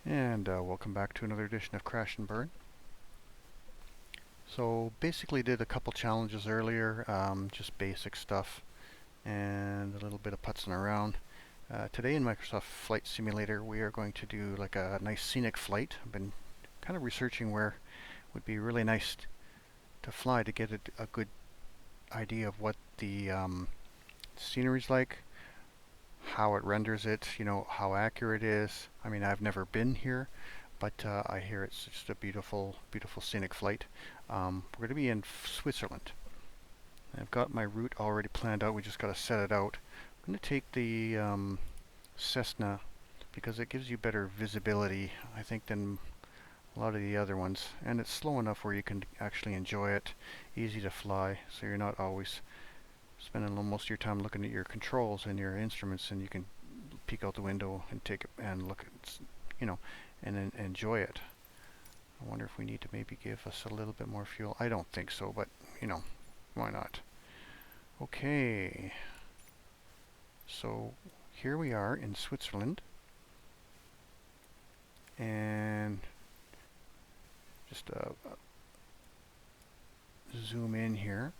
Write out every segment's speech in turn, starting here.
And welcome back to another edition of Crash and Burn. So basically did a couple challenges earlier, just basic stuff and a little bit of putzing around. Today in Microsoft Flight Simulator we are going to do like a nice scenic flight. I've been kind of researching where would be really nice to fly to get a good idea of what the scenery's like, how it renders it, how accurate it is. I mean, I've never been here, but I hear it's just a beautiful, beautiful scenic flight. We're going to be in Switzerland. I've got my route already planned out. We just got to set it out. I'm going to take the Cessna because it gives you better visibility, I think, than a lot of the other ones. And it's slow enough where you can actually enjoy it. Easy to fly, so you're not always spending most of your time looking at your controls and your instruments, and you can peek out the window and take it and look at, and enjoy it. I wonder if we need to maybe give us a little bit more fuel. I don't think so, but why not? Okay, so here we are in Switzerland, and just zoom in here.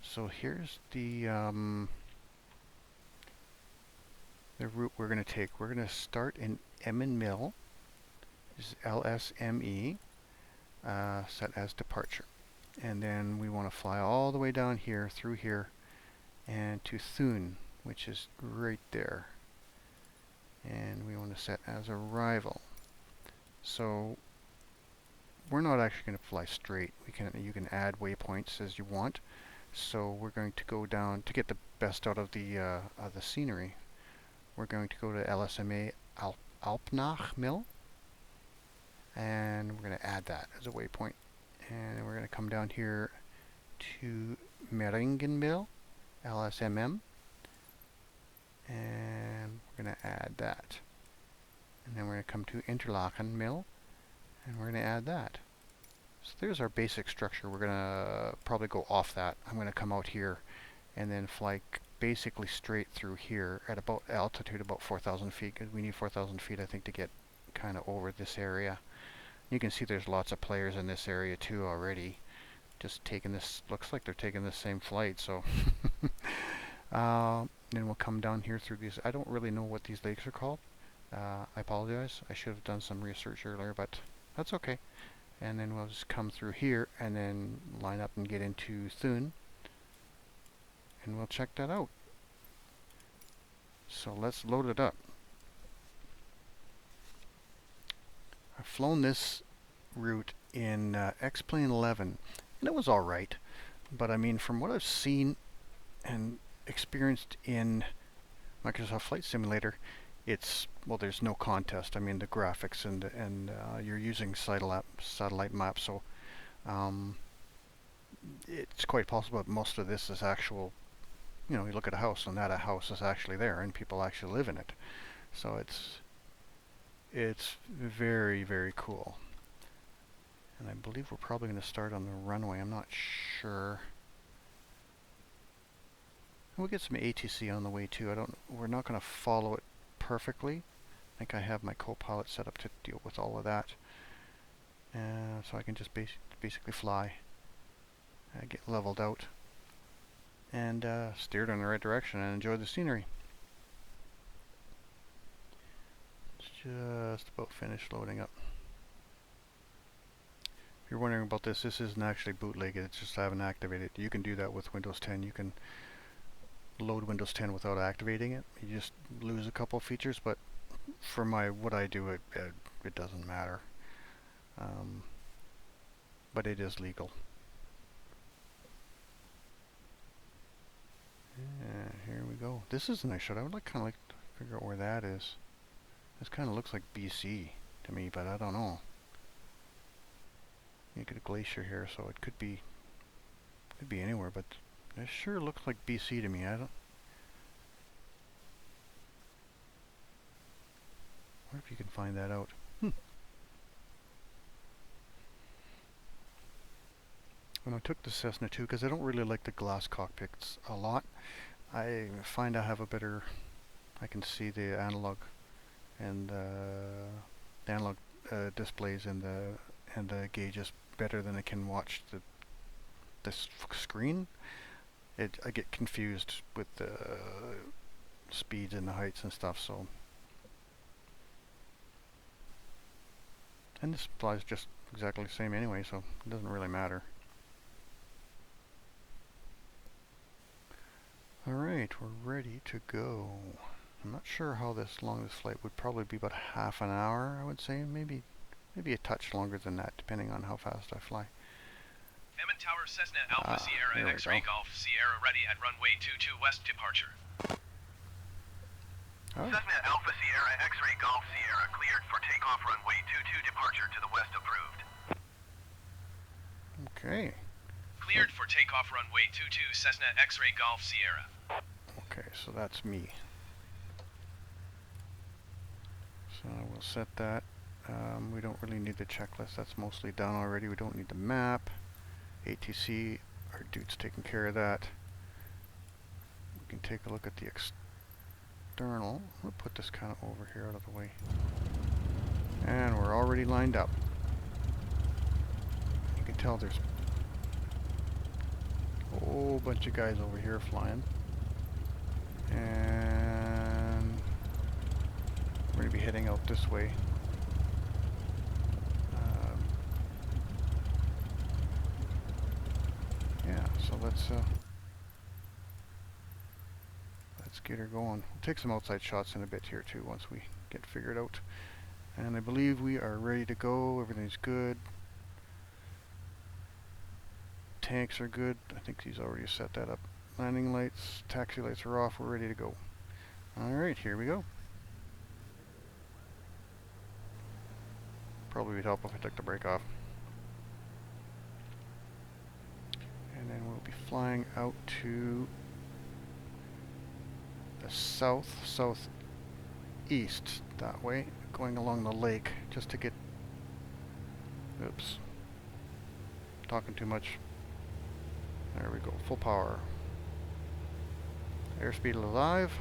So here's the route we're going to take. We're going to start in Emmen Mil LSMI, set as departure. And then we want to fly all the way down here, through here, and to Thun, which is right there. And we want to set as arrival. So we're not actually going to fly straight. You can add waypoints as you want. So we're going to go down to get the best out of the scenery. We're going to go to LSMA Alpnach Mil, and we're going to add that as a waypoint. And we're going to come down here to Meiringen Mil LSMM, and we're going to add that. And then we're going to come to Interlaken Mil, and we're going to add that. So there's our basic structure. We're going to probably go off that. I'm going to come out here and then fly basically straight through here at about altitude about 4,000 feet, because we need 4,000 feet, I think, to get kind of over this area. You can see there's lots of players in this area too already. Just taking this, looks like they're taking the same flight, so. Then we'll come down here through these. I don't really know what these lakes are called. I apologize. I should have done some research earlier, but that's okay. And then we'll just come through here and then line up and get into Thun, and we'll check that out. So let's load it up. I've flown this route in X-Plane 11, and it was alright, but I mean, from what I've seen and experienced in Microsoft Flight Simulator, there's no contest. I mean, the graphics and you're using satellite maps, so it's quite possible that most of this is actual. You look at a house, and that a house is actually there, and people actually live in it. So it's very, very cool. And I believe we're probably going to start on the runway. I'm not sure. We'll get some ATC on the way too. We're not going to follow it perfectly. I think I have my co-pilot set up to deal with all of that. So I can just basically fly, get leveled out, and steered in the right direction and enjoy the scenery. It's just about finished loading up. If you're wondering about this isn't actually bootleg, it's just I haven't activated it. You can do that with Windows 10. You can load Windows 10 without activating it. You just lose a couple features, but for what I do, it doesn't matter. But it is legal. And here we go. This is a nice shot. I would kind of like to figure out where that is. This kind of looks like BC to me, but I don't know. You get a glacier here, so it could be anywhere, but it sure looks like BC to me. I wonder if you can find that out. And I took the Cessna too because I don't really like the glass cockpits a lot. I find I can see the analog and the analog displays and the gauges better than I can watch this screen. I get confused with the speeds and the heights and stuff. So, and this flies just exactly the same anyway, so it doesn't really matter. Alright, we're ready to go. I'm not sure how long this flight would probably be, about half an hour, I would say. Maybe a touch longer than that, depending on how fast I fly. Emmen Tower Cessna Alpha Sierra X-Ray Golf Sierra ready at runway 22 west departure. Oh. Cessna Alpha Sierra X-Ray Golf Sierra cleared for takeoff runway 22 departure to the west approved. Okay. Cleared for takeoff runway 22 Cessna X-Ray Golf Sierra. Okay, so that's me. So we'll set that. We don't really need the checklist. That's mostly done already. We don't need the map. ATC, our dude's taking care of that. We can take a look at the external. We'll put this kind of over here out of the way. And we're already lined up. You can tell there's a whole bunch of guys over here flying. And we're going to be heading out this way. Yeah, so let's get her going. We'll take some outside shots in a bit here too once we get figured out. And I believe we are ready to go. Everything's good. Tanks are good. I think he's already set that up. Landing lights, taxi lights are off. We're ready to go. Alright, here we go. Probably would help if I took the brake off. And then we'll be flying out to the southeast that way, going along the lake just to get, oops, talking too much. There we go, full power. Airspeed alive.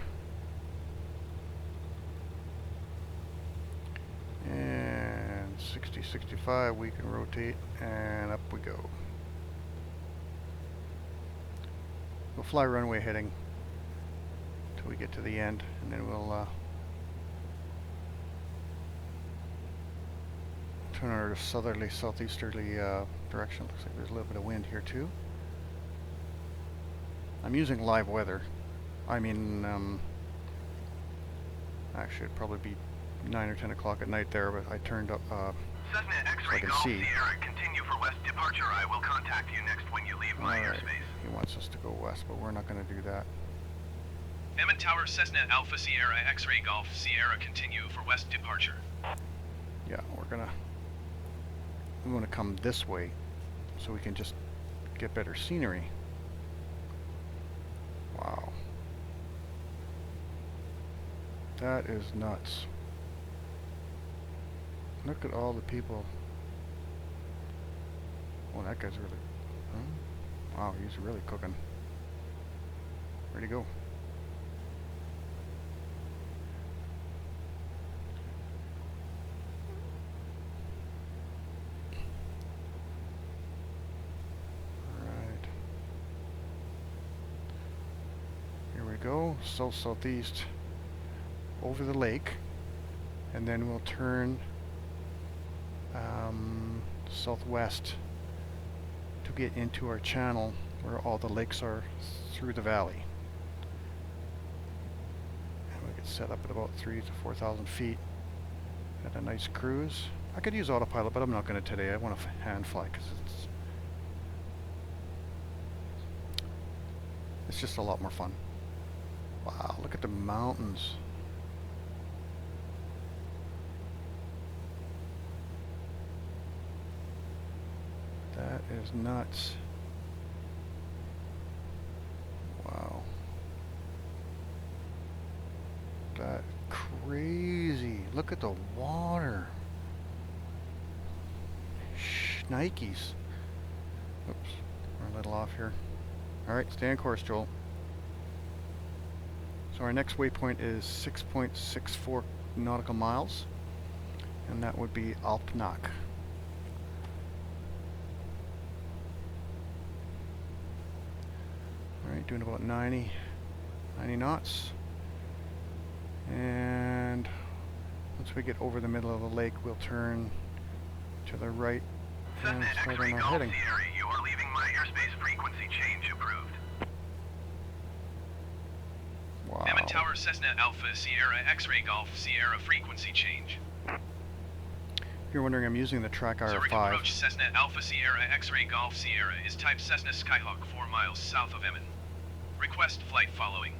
And 60, 65, we can rotate, and up we go. We'll fly runway heading till we get to the end, and then we'll turn our southerly, southeasterly direction. Looks like there's a little bit of wind here too. I'm using live weather. I mean, actually it'd probably be 9 or 10 o'clock at night there, but I turned up so I can see. Continue for west departure. I will contact you next when you leave my airspace. He wants us to go west, but we're not going to do that. Emmen Tower Cessna Alpha Sierra X-Ray Golf Sierra continue for west departure. Yeah, we want to come this way so we can just get better scenery. Wow. That is nuts. Look at all the people. Oh, that guy's really... Wow, he's really cooking. Where'd he go? Alright. Here we go. South-southeast over the lake. And then we'll turn southwest to get into our channel where all the lakes are through the valley. And we get set up at about 3,000 to 4,000 feet at a nice cruise. I could use autopilot, but I'm not going to today. I want to hand fly because it's just a lot more fun. Wow, look at the mountains. That is nuts. Wow. That crazy. Look at the water. Shnikes. Oops. We're a little off here. Alright, stay on course, Joel. So our next waypoint is 6.64 nautical miles. and that would be Alpnach. Alright, doing about 90 knots. And once we get over the middle of the lake, we'll turn to the right and start on our heading. You are leaving my airspace. Frequency change approved. Wow. Emmen Tower Cessna Alpha Sierra X-Ray Golf Sierra frequency change. If you're wondering, I'm using the track Zurich R5. approach Cessna Alpha Sierra X-Ray Golf Sierra is type Cessna Skyhawk 4 miles south of Emmen. Request flight following.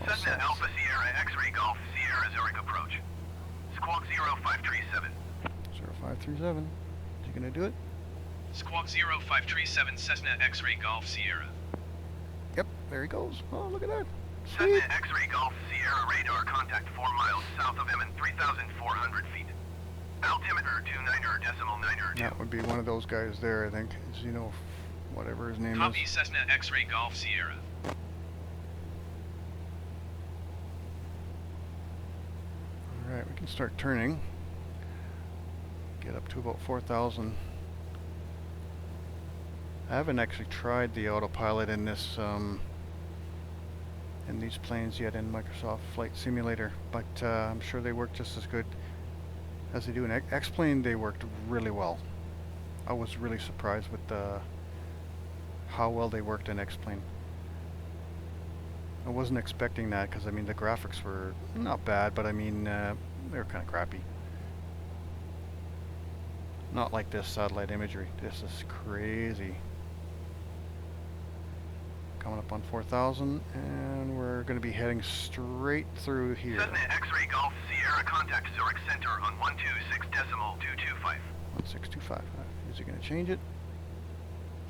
Cessna Alpha Sierra X-Ray Golf Sierra Zurich approach. Squawk 0537. 0537. Is he gonna do it? Squawk 0537 Cessna X-Ray Golf Sierra. Yep, there he goes. Oh, look at that. Cessna Sweet. X-Ray Golf Sierra radar contact 4 miles south of Emmen, 3,400 feet. Altimeter 29.92. That would be one of those guys there, I think. Is, you know, whatever his name Copy is. Cessna X-Ray Golf Sierra. Alright, we can start turning. Get up to about 4,000. I haven't actually tried the autopilot in this in these planes yet in Microsoft Flight Simulator, but I'm sure they work just as good as they do in X-Plane. They worked really well. I was really surprised with how well they worked in X-Plane. I wasn't expecting that because I mean the graphics were not bad, but I mean they were kind of crappy. Not like this satellite imagery. This is crazy. Coming up on 4,000, and we're going to be heading straight through here. Cessna X-Ray Golf Sierra contact Zurich Center on 126.225. 16255. Is he going to change it?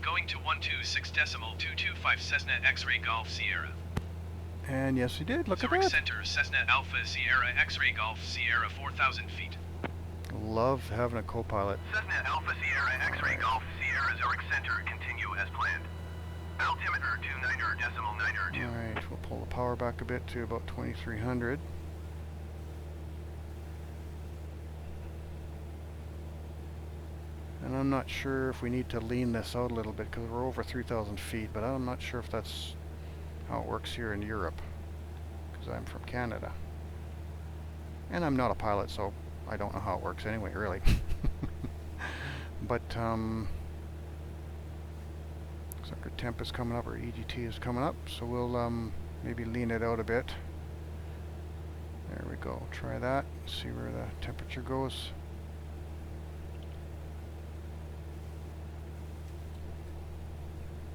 Going to 126.225 Cessna X-Ray Golf Sierra. And yes, he did. Look Zurich at that. Center Cessna Alpha Sierra X-Ray Golf Sierra 4,000 feet. Love having a co-pilot. Cessna Alpha Sierra X-Ray Golf Sierra Zurich Center continue as planned. Altimeter 29.92. Alright, we'll pull the power back a bit to about 2,300. And I'm not sure if we need to lean this out a little bit because we're over 3,000 feet, but I'm not sure if that's how it works here in Europe because I'm from Canada. And I'm not a pilot, so I don't know how it works anyway, really. But, looks like our temp is coming up, our EGT is coming up, so we'll maybe lean it out a bit. There we go, try that, see where the temperature goes.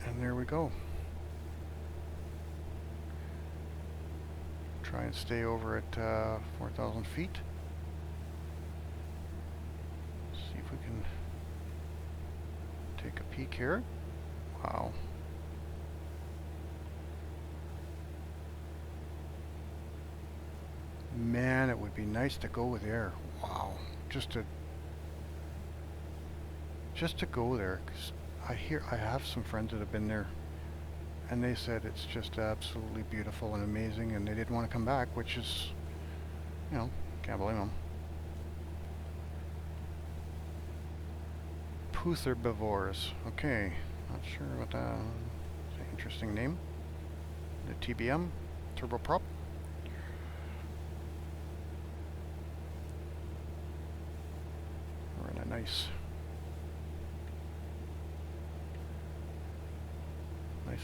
And there we go. Try and stay over at 4,000 feet. See if we can take a peek here. Wow. Man, it would be nice to go there. Wow. Just to go there, 'cause I have some friends that have been there and they said it's just absolutely beautiful and amazing, and they didn't want to come back, which is, you know, can't blame them. Putherbivores. Okay, not sure what that is. An interesting name. The TBM, turboprop. We're in a nice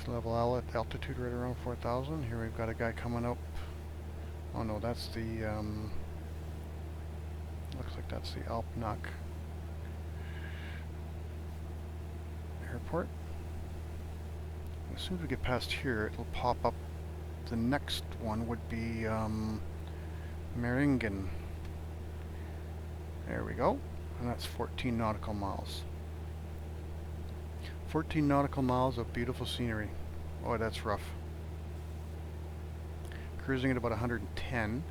level altitude right around 4,000. Here we've got a guy coming up. Oh no, that's the looks like that's the Alpnach airport. As soon as we get past here, it'll pop up. The next one would be Meiringen. There we go, and that's 14 nautical miles. 14 nautical miles of beautiful scenery. Oh, that's rough. Cruising at about 110.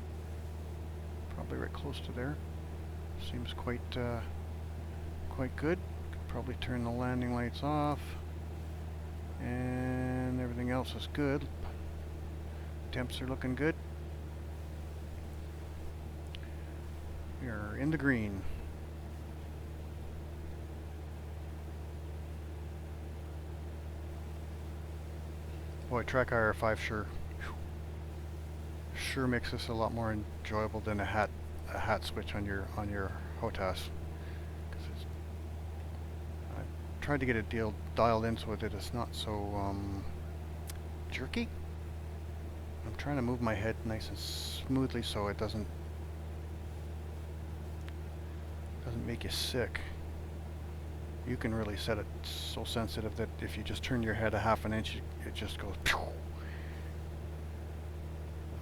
Probably right close to there. Seems quite good. Could probably turn the landing lights off. And everything else is good. Temps are looking good. We are in the green. Boy, track IR5 sure makes this a lot more enjoyable than a hat switch on your HOTAS. I tried to get it dialed in so that it's not so jerky. I'm trying to move my head nice and smoothly so it doesn't make you sick. You can really set it so sensitive that if you just turn your head a half an inch, it just goes pew.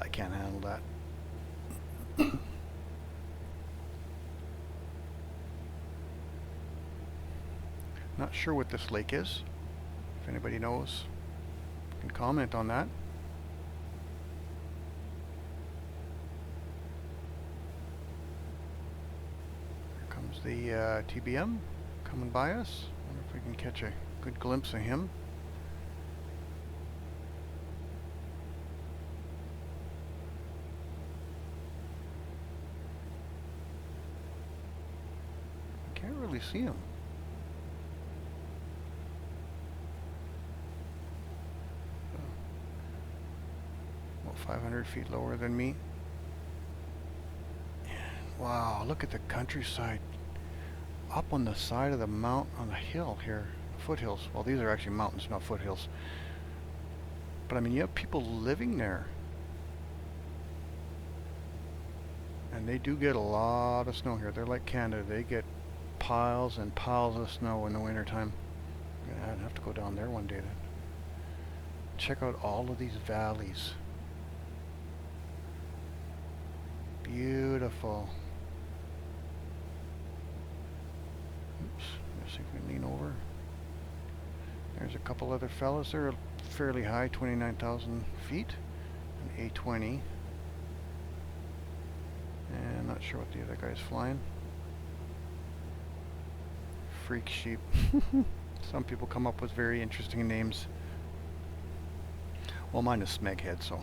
I can't handle that. Not sure what this lake is. If anybody knows, you can comment on that. Here comes the TBM coming by us. Wonder if we can catch a good glimpse of him. Can't really see him. About 500 feet lower than me. Wow, look at the countryside. Up on the side of the on the hill here, foothills. Well, these are actually mountains, not foothills. But I mean, you have people living there. And they do get a lot of snow here. They're like Canada. They get piles and piles of snow in the wintertime. I'd have to go down there one day to check out all of these valleys. Beautiful. Oops, let's see if we can lean over. There's a couple other fellas. They're fairly high, 29,000 feet. An A20. And not sure what the other guy's flying. Freak sheep. Some people come up with very interesting names. Well, mine is Smeghead, so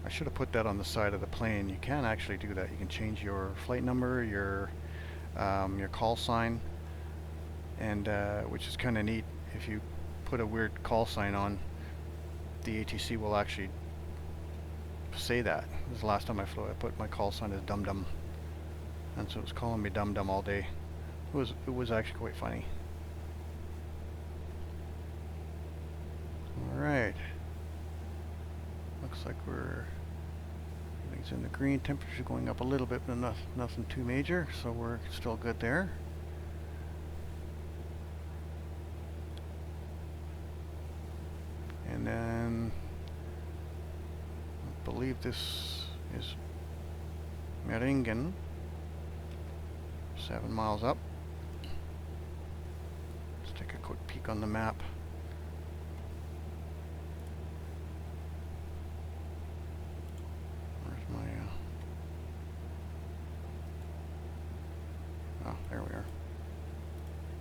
I should have put that on the side of the plane. You can actually do that. You can change your flight number, your call sign, and which is kind of neat. If you put a weird call sign on, the ATC will actually say that. This is the last time I flew. I put my call sign as Dum Dum, and so it was calling me Dum Dum all day. It was actually quite funny. All right. Looks like everything's in the green. Temperature going up a little bit, but nothing too major, so we're still good there. And then I believe this is Meiringen, 7 miles up. Let's take a quick peek on the map. Where's my oh, there we are.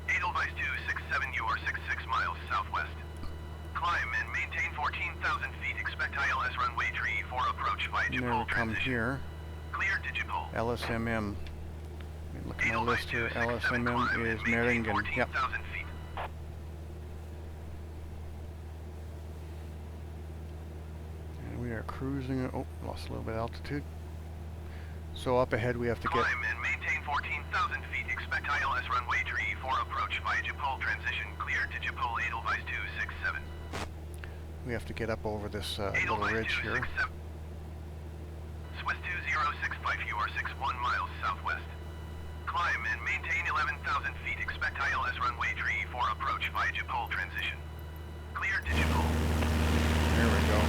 Edelweiss 267, you are 66 miles southwest. Climb and maintain 14,000 feet. Expect ILS runway 34 approach via And there Jupol we come transition. here. Clear to Jupol. LSMM. Look at my list here. LSMM is Meiringen. Yep. And we are cruising. Oh, lost a little bit of altitude. So up ahead we have to get. Climb and maintain 14,000 feet. Expect ILS runway 34 approach via Jupol transition. Clear to Jupol. Edelweiss 267. We have to get up over this little ridge here. Swiss 2065, you are 61 miles southwest. Climb and maintain 11,000 feet. Expect ILS runway 34 approach via Jupol transition. Clear to Jupol. There we go.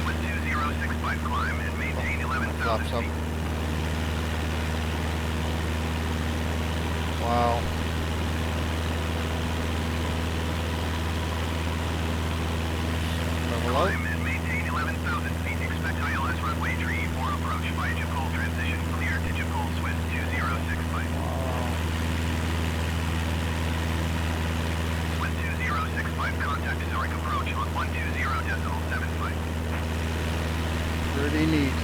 Swiss 2065, climb and maintain 11,000 Drops up. feet. Wow. Level out. Climb and maintain 11,000 feet. Expect ILS runway 34 approach via Jupol transition. Clear to Jupol. Swiss 2065. Swiss 2065, contact Zurich approach on 120.75. Pretty neat.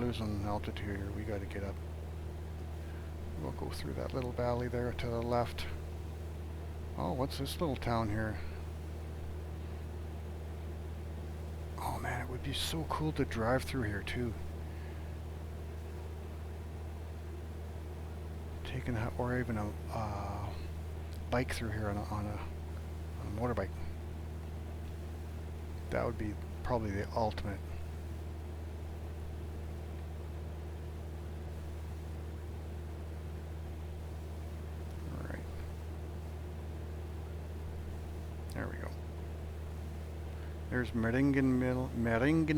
losing altitude here. We got to get up. We'll go through that little valley there to the left. Oh, what's this little town here? Oh man, it would be so cool to drive through here too. Taking a, or even a bike through here on a motorbike. That would be probably the ultimate. Alright. There we go. There's Meiringen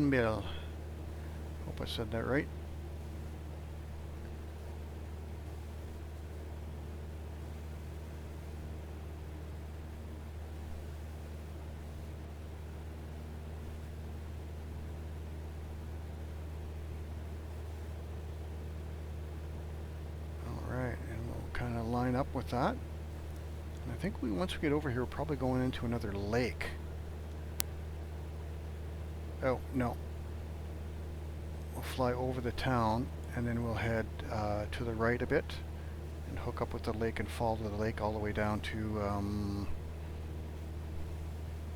Mil. Hope I said that right. Line up with that. And I think once we get over here, we're probably going into another lake. Oh, no. We'll fly over the town, and then we'll head to the right a bit, and hook up with the lake and follow the lake all the way down to,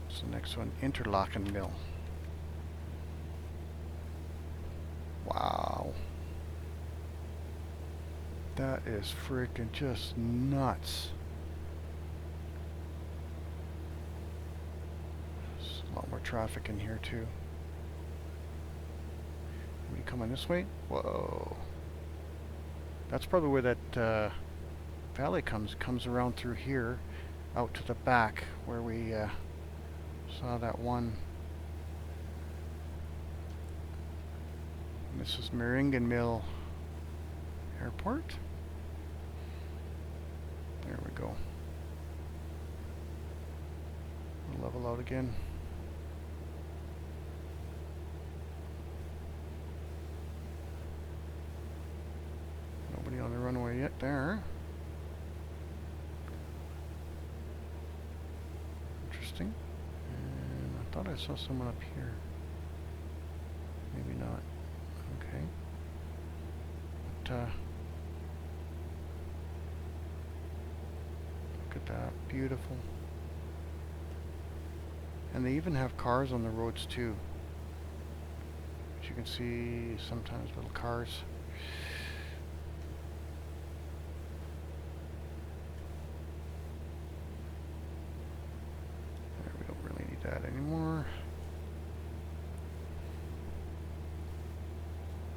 what's the next one? Interlaken Mil. Wow. That is freaking just nuts. There's a lot more traffic in here too. Are we coming this way? Whoa. That's probably where that valley comes around through here, out to the back where we saw that one. And this is Meiringen Mil Airport. There we go. We'll level out again. Nobody on the runway yet there. Interesting. And I thought I saw someone up here. Maybe not. Okay. But, look at that. Beautiful. And they even have cars on the roads too. As you can see, sometimes little cars. There, we don't really need that anymore.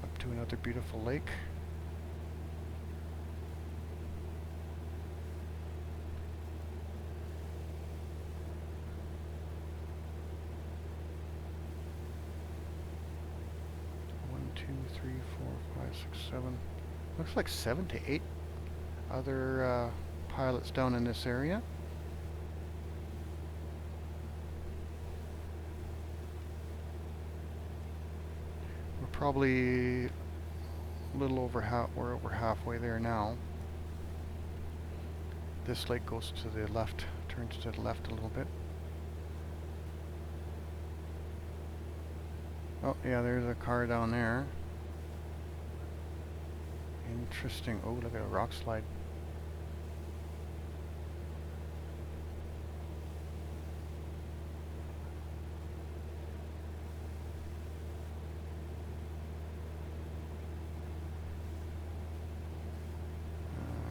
Up to another beautiful lake. Three, four, 5, 6, 7. Looks like 7 to 8 other pilots down in this area. We're probably a little over we're over halfway there now. This lake goes to the left, turns to the left a little bit. Oh yeah, there's a car down there. Interesting. Oh, look at a rock slide.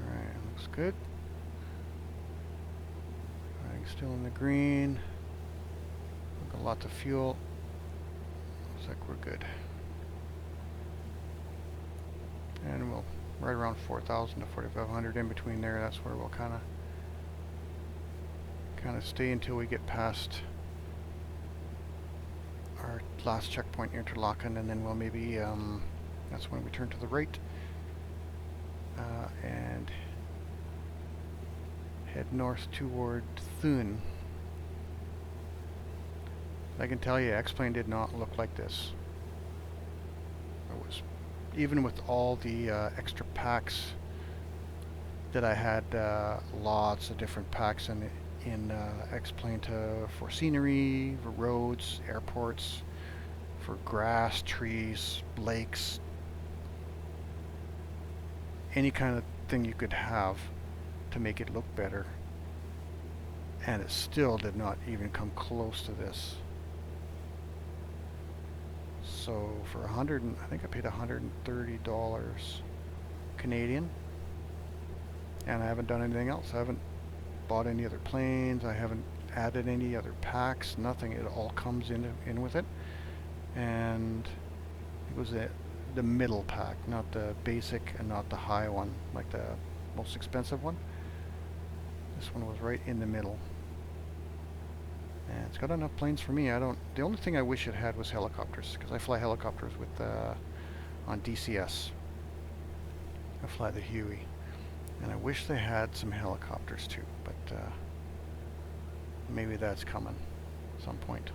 Alright, looks good. Still in the green. Got lots of fuel. Looks like we're good. And we'll right around 4,000 to 4,500 in between there. That's where we'll kind of stay until we get past our last checkpoint, Interlaken, and then we'll maybe that's when we turn to the right and head north toward Thun. I can tell you, X-Plane did not look like this. It was, even with all the extra packs that I had, lots of different packs in X-Plane for scenery, for roads, airports, for grass, trees, lakes, any kind of thing you could have to make it look better, and it still did not even come close to this. So for I think I paid $130 Canadian, and I haven't done anything else. I haven't bought any other planes. I haven't added any other packs. Nothing. It all comes in with it, and it was the middle pack, not the basic and not the high one, like the most expensive one. This one was right in the middle. And it's got enough planes for me. The only thing I wish it had was helicopters, because I fly helicopters with on DCS. I fly the Huey, and I wish they had some helicopters too, but maybe that's coming at some point.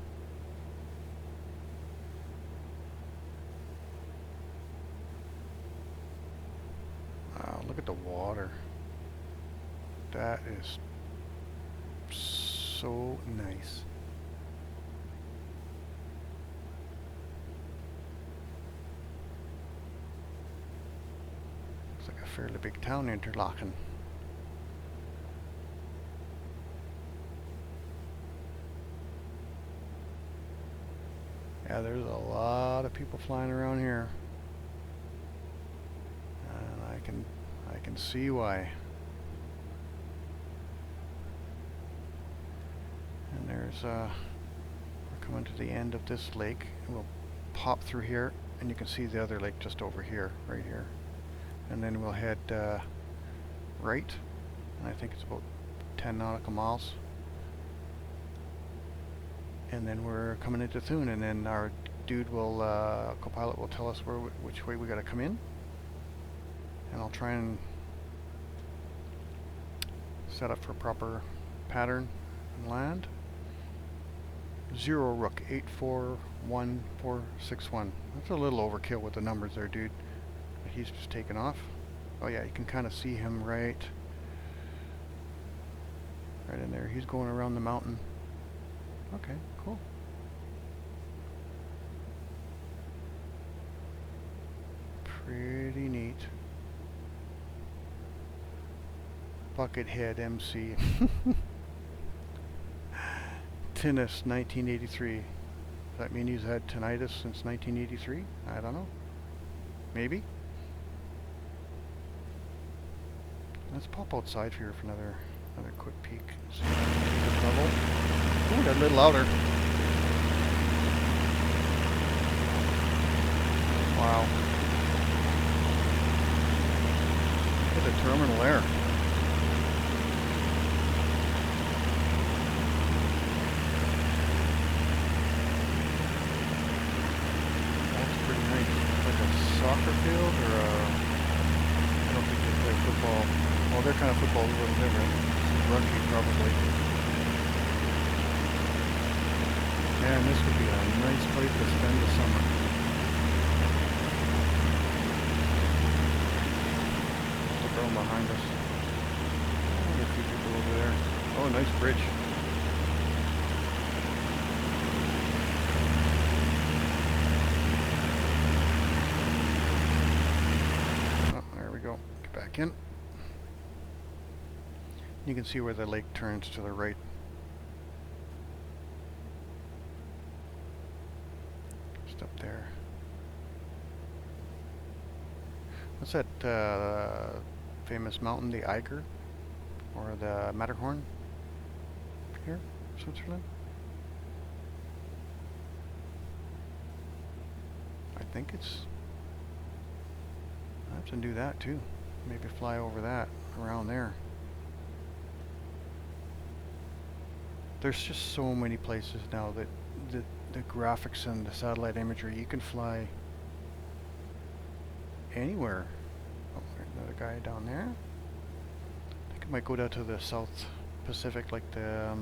Wow, look at the water. That is so nice. Looks like a fairly big town, Interlaken. Yeah, there's a lot of people flying around here, and I can see why. And there's we're coming to the end of this lake, and we'll pop through here, and you can see the other lake just over here, right here. And then we'll head right, and I think it's about 10 nautical miles. And then we're coming into Thun, and then our dude will, co-pilot will tell us which way we gotta come in. And I'll try and set up for proper pattern and land. 0 Rook 841461. That's a little overkill with the numbers there, dude. He's just taken off. Oh yeah, you can kind of see him right in there. He's going around the mountain. Okay, cool. Pretty neat. Buckethead MC. Tinnitus 1983. Does that mean he's had tinnitus since 1983? I don't know. Maybe. Let's pop outside here for another quick peek. See this level. Ooh, got a little louder. Wow. Look at the terminal there. That's pretty nice. Like a soccer field or a... I don't think they play football. Well, their kind of football is a little different. Rugby, probably. Man, this would be a nice place to spend the summer. The road behind us. Oh, there's a few people over there. Oh, nice bridge. Oh, there we go. Get back in. You can see where the lake turns to the right. Just up there. What's that famous mountain, the Eiger? Or the Matterhorn? Here, Switzerland? I think it's... I have to do that too. Maybe fly over that, around there. There's just so many places now that the graphics and the satellite imagery, you can fly anywhere. Oh, there's another guy down there. I think I might go down to the South Pacific, like the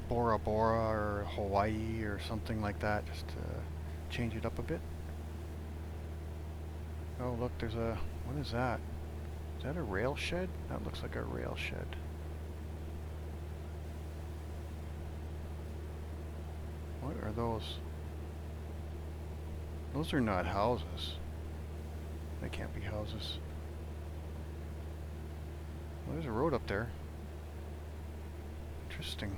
Bora Bora or Hawaii or something like that, just to change it up a bit. Oh look, there's a... what is that? Is that a rail shed? That looks like a rail shed. What are those? Those are not houses. They can't be houses. Well, there's a road up there. Interesting.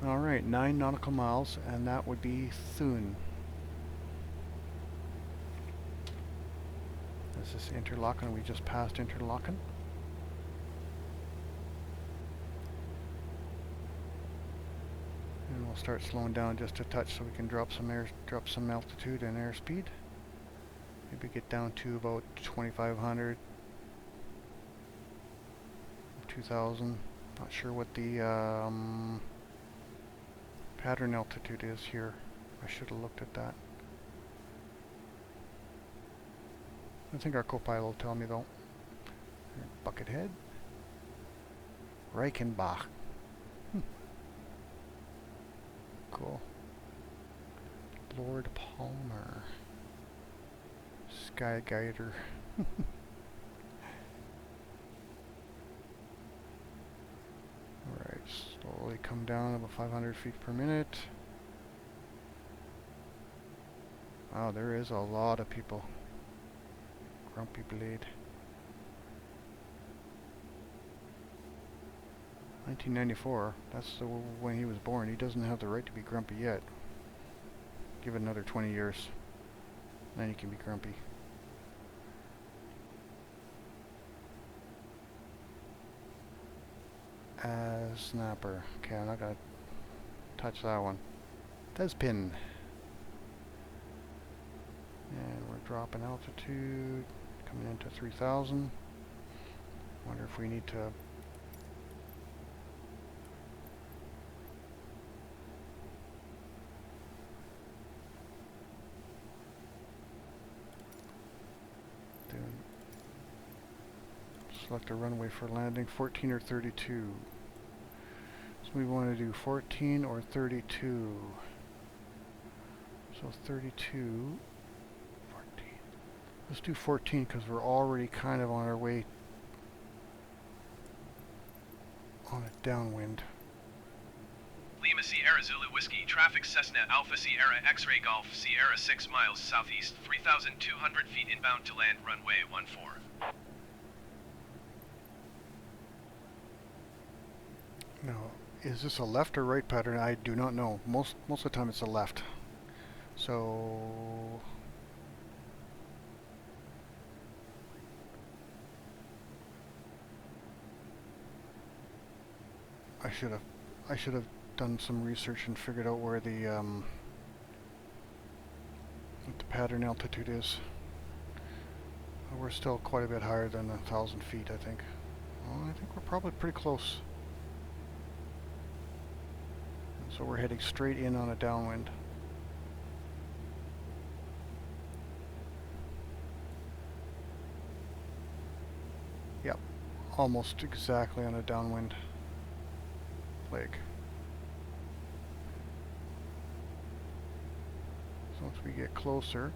Alright, 9 nautical miles, and that would be Thun. This is Interlaken. We just passed Interlaken. And we'll start slowing down just a touch so we can drop some altitude and airspeed. Maybe get down to about 2,500, 2,000. Not sure what the pattern altitude is here. I should have looked at that. I think our co-pilot will tell me though. Buckethead. Reichenbach. Cool. Lord Palmer. Sky Guider. Alright, slowly come down about 500 feet per minute. Wow, there is a lot of people. Grumpy Blade. 1994, that's when he was born. He doesn't have the right to be grumpy yet. Give it another 20 years, then he can be grumpy. Snapper. Okay, I'm not gonna touch that one. Despin. And we're dropping altitude, coming into 3,000. Wonder if we need to select a runway for landing, 14 or 32. So we want to do 14 or 32. So 32, 14. Let's do 14 because we're already kind of on our way on a downwind. Lima Sierra Zulu Whiskey, traffic Cessna Alpha Sierra X-Ray Golf, Sierra 6 miles southeast, 3,200 feet inbound to land, runway 14. Now, is this a left or right pattern? I do not know. Most of the time it's a left. So I should have done some research and figured out where the what the pattern altitude is. We're still quite a bit higher than 1,000 feet, I think. Well, I think we're probably pretty close. So we're heading straight in on a downwind. Yep, almost exactly on a downwind leg. So once we get closer,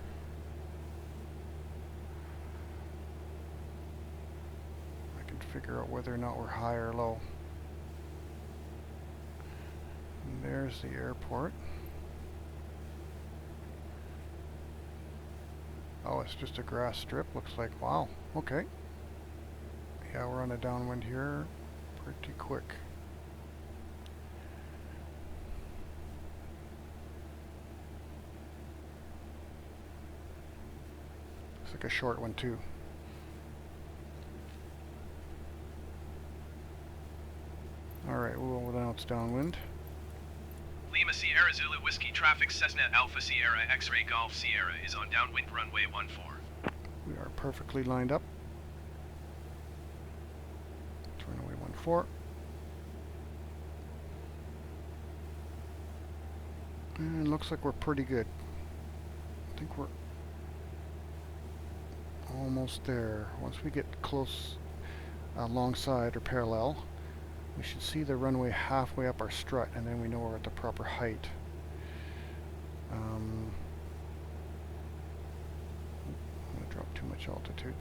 I can figure out whether or not we're high or low. And there's the airport. Oh, it's just a grass strip. Looks like, wow, okay. Yeah, we're on a downwind here pretty quick. Looks like a short one too. Alright, well now it's downwind. Lima Sierra Zulu Whiskey, traffic Cessna Alpha Sierra X-Ray Golf, Sierra is on downwind, runway 14. We are perfectly lined up. Runway 14. And looks like we're pretty good. I think we're almost there. Once we get close alongside or parallel, we should see the runway halfway up our strut, and then we know we're at the proper height. I'm going to drop too much altitude.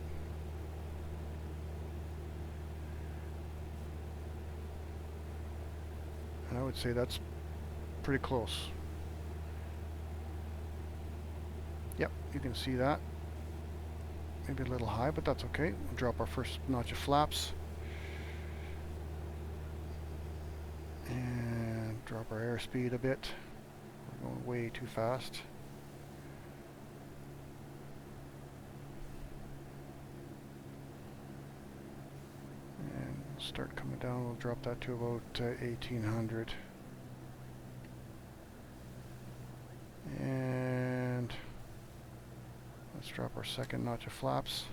And I would say that's pretty close. Yep, you can see that. Maybe a little high, but that's okay. We'll drop our first notch of flaps. And drop our airspeed a bit. We're going way too fast. And we'll start coming down. We'll drop that to about 1800. And let's drop our second notch of flaps.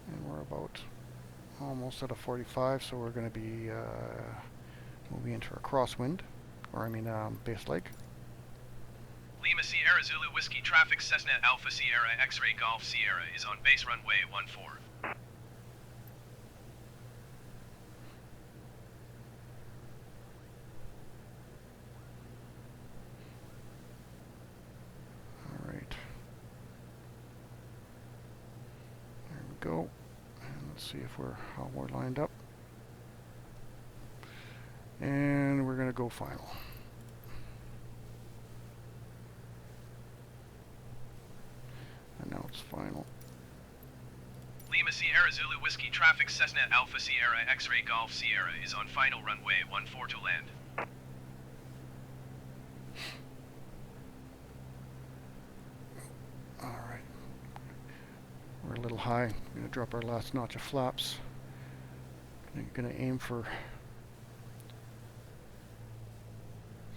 And we're about almost at a 45, so we're going to be moving into a crosswind, or I mean base leg. Lima Sierra Zulu Whiskey Traffic Cessna Alpha Sierra X-Ray Golf Sierra is on base runway 14. Alright. There we go. And let's see if how we're lined up. And we're going to go final. And now it's final. Lima Sierra Zulu Whiskey Traffic Cessna Alpha Sierra X-Ray Golf Sierra is on final runway 14 to land. Alright. We're a little high. We're going to drop our last notch of flaps. Going to aim for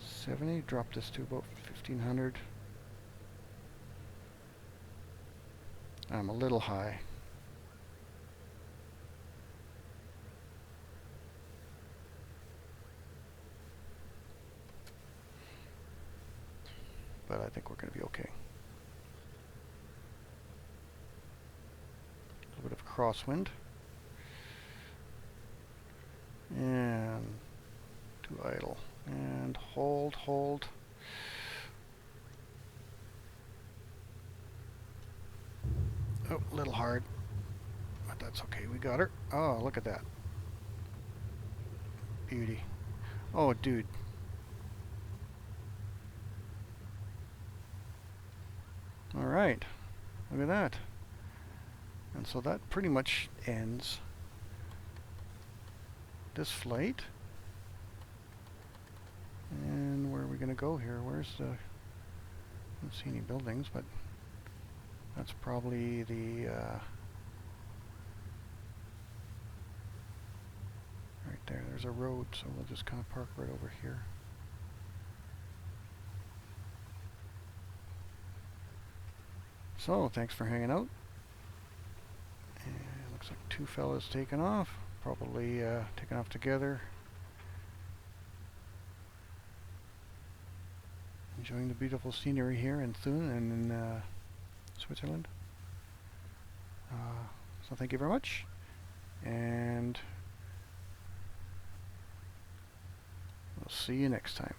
70. Drop this to about 1500. I'm a little high. But I think we're going to be okay. A little bit of crosswind. And to idle. And hold, hold. Oh, a little hard. But that's okay. We got her. Oh, look at that. Beauty. Oh, dude. Alright. Look at that. And so that pretty much ends this flight. And where are we going to go here? Where's the... I don't see any buildings, but that's probably the... right there. There's a road, so we'll just kind of park right over here. So, thanks for hanging out. And looks like two fellas taking off. Probably taking off together. Enjoying the beautiful scenery here in Thun and in Switzerland. So thank you very much. And we'll see you next time.